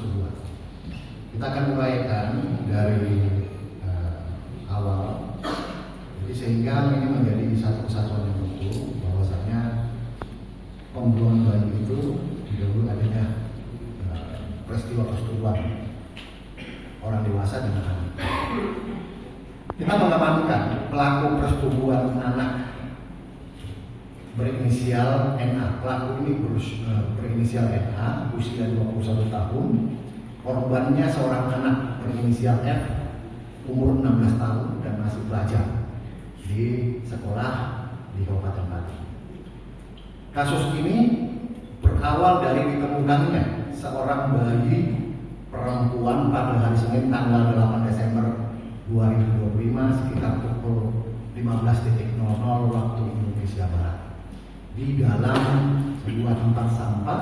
persetubuhan. Kita akan uraikan dari awal, jadi sehingga ini menjadi satu kesatuan yang utuh bahwasanya pembunuhan bayi itu dahulu adanya peristiwa persetubuhan orang dewasa dengan anak. Kita mengamankan pelaku persetubuhan anak berinisial NA. Pelaku ini berinisial NA, usia 21 tahun. Korbannya seorang anak berinisial F, umur 16 tahun dan masih belajar di sekolah di Kabupaten Pati. Kasus ini berawal dari ditemukannya seorang bayi perempuan pada hari Senin tanggal 8 Desember 2025 sekitar pukul 15.00 waktu Indonesia Barat di dalam sebuah tempat sampah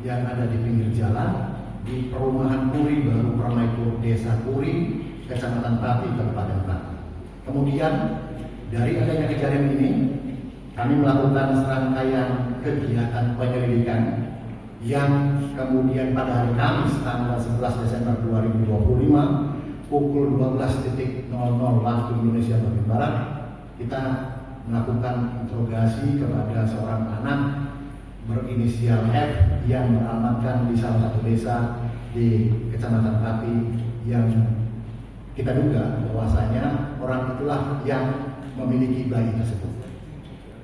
yang ada di pinggir jalan di Perumahan Puri Baru Permaikur, Desa Puri, Kecamatan Pati, Kabupaten Pati. Kemudian dari adanya kejadian ini, kami melakukan serangkaian kegiatan penyelidikan yang kemudian pada hari Kamis tanggal 11 Desember 2025 pukul 12.00 waktu Indonesia bagian Barat kita melakukan interogasi kepada seorang anak berinisial F yang beralamatkan di salah satu desa di Kecamatan Pati yang kita duga bahwasanya orang itulah yang memiliki bayi tersebut.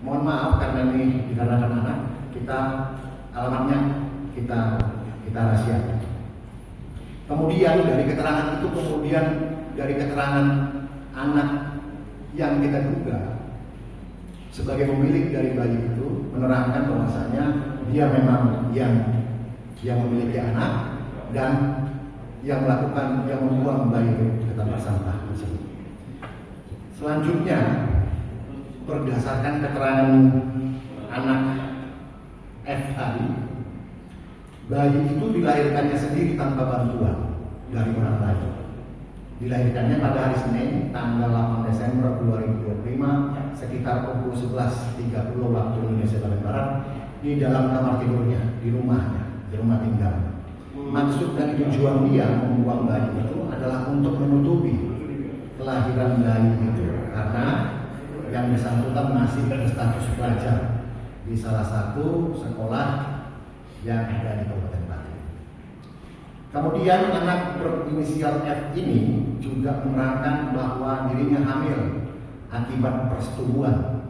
Mohon maaf karena ini dikarenakan anak, kita alamatnya kita rahasiakan. Kemudian dari keterangan anak yang kita duga sebagai pemilik dari bayi itu menerangkan bahwasanya dia memang yang memiliki anak dan yang membuang bayi itu ke tempat sampah tersebut. Selanjutnya berdasarkan keterangan anak F tadi, bayi itu dilahirkannya sendiri tanpa bantuan dari orang lain. Dilahirkannya pada hari Senin tanggal 8 Desember 2025 sekitar pukul 11.30 waktu Indonesia bagian Barat di dalam kamar tidurnya, di rumahnya, di rumah tinggal. Maksud dan tujuan dia membuang bayi itu adalah untuk menutupi kelahiran bayi itu karena yang bersangkutan masih berstatus pelajar di salah satu sekolah yang ada di Kabupaten Pati. Kemudian anak berinisial F ini juga menerangkan bahwa dirinya hamil akibat persetubuhan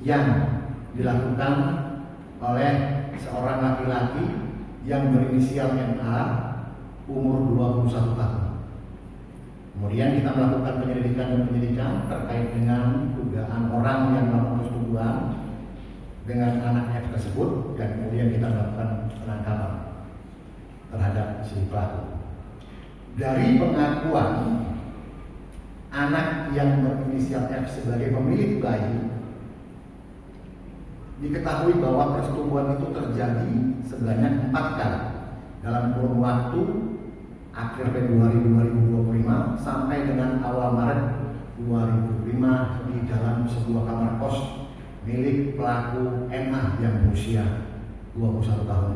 yang dilakukan oleh seorang laki-laki yang berinisial NA umur 21 tahun. Kemudian kita melakukan penyelidikan terkait dengan dugaan orang yang melakukan persetubuhan dengan anak F tersebut dan kemudian kita melakukan penangkapan terhadap si pelaku. Dari pengakuan anak yang berinisial F sebagai pemilik bayi, diketahui bahwa persetubuhan itu terjadi sebanyak 4 kali dalam kurun waktu akhir Februari 2025 sampai dengan awal Maret 2005 di dalam sebuah kamar kos milik pelaku NA yang berusia 21 tahun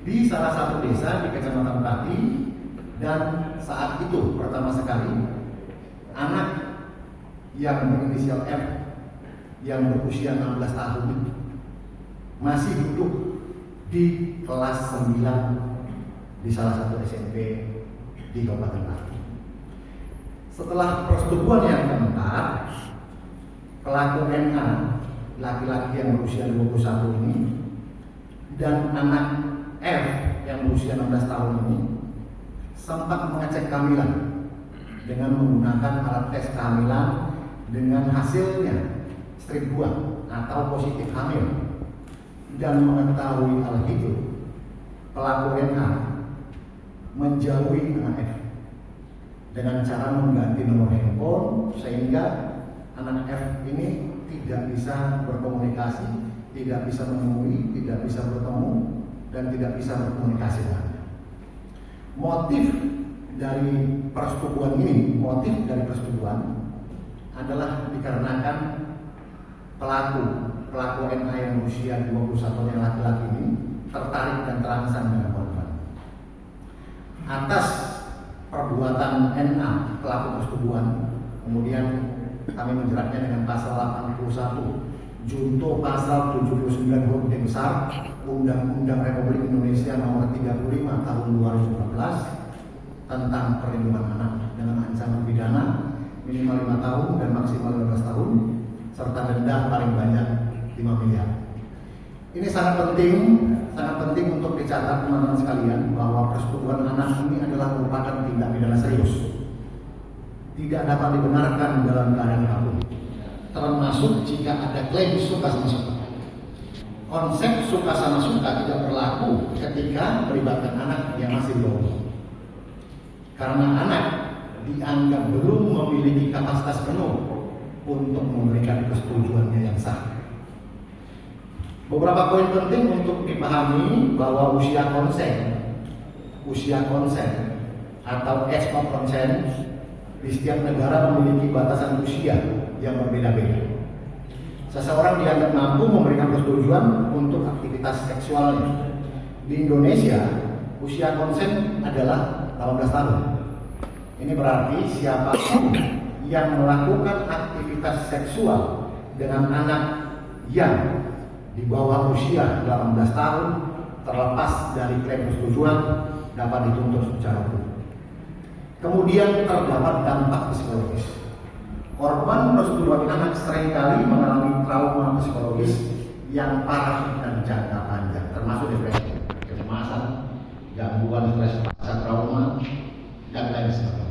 di salah satu desa di Kecamatan Pati. Dan saat itu pertama sekali anak yang berinisial F yang berusia 16 tahun masih duduk di kelas 9 di salah satu SMP di Kabupaten Pati. Setelah persetubuhan yang keempat, pelaku NA laki-laki yang berusia 21 ini dan anak F yang berusia 16 tahun ini sempat mengecek kehamilan dengan menggunakan alat tes kehamilan dengan hasilnya strip buah atau positif hamil. Dan mengetahui hal itu, pelaku NA menjauhi anak F dengan cara mengganti nomor handphone sehingga anak F ini tidak bisa berkomunikasi, tidak bisa menemui, tidak bisa bertemu, dan tidak bisa berkomunikasi dengannya. Motif dari persetubuhan adalah dikarenakan pelaku NA yang berusia 21 yang laki-laki ini tertarik dan terangsang dengan korban. atas perbuatan NA pelaku persetubuhan. Kemudian kami menjeratnya dengan pasal 81 junto pasal 79 huruf D besar Undang-Undang Republik Indonesia Nomor 35 Tahun 2014 tentang perlindungan anak dengan ancaman pidana minimal 5 tahun dan maksimal 15 tahun serta denda paling banyak 5 miliar. Ini sangat penting untuk dicatat teman-teman sekalian bahwa persetubuhan anak ini adalah merupakan tindak pidana serius. Tidak dapat dibenarkan dalam keadaan apapun, termasuk jika ada klaim suka sama suka. Konsep suka sama suka tidak berlaku ketika melibatkan anak yang masih belum. Karena anak dianggap belum memiliki kapasitas penuh untuk memberikan persetujuannya yang sah. Beberapa poin penting untuk dipahami bahwa usia konsen atau age of consent di setiap negara memiliki batasan usia yang berbeda-beda. Seseorang dianggap mampu memberikan persetujuan untuk aktivitas seksualnya. Di Indonesia, usia konsen adalah 18 tahun. Ini berarti siapapun yang melakukan aktivitas seksual dengan anak yang di bawah usia 18 tahun terlepas dari klaim persetujuan dapat dituntut secara hukum. Kemudian terdapat dampak psikologis. Korban persetubuhan anak seringkali mengalami trauma psikologis yang parah dan jangka panjang, termasuk depresi, kecemasan, gangguan stres pasca trauma, dan lain sebagainya.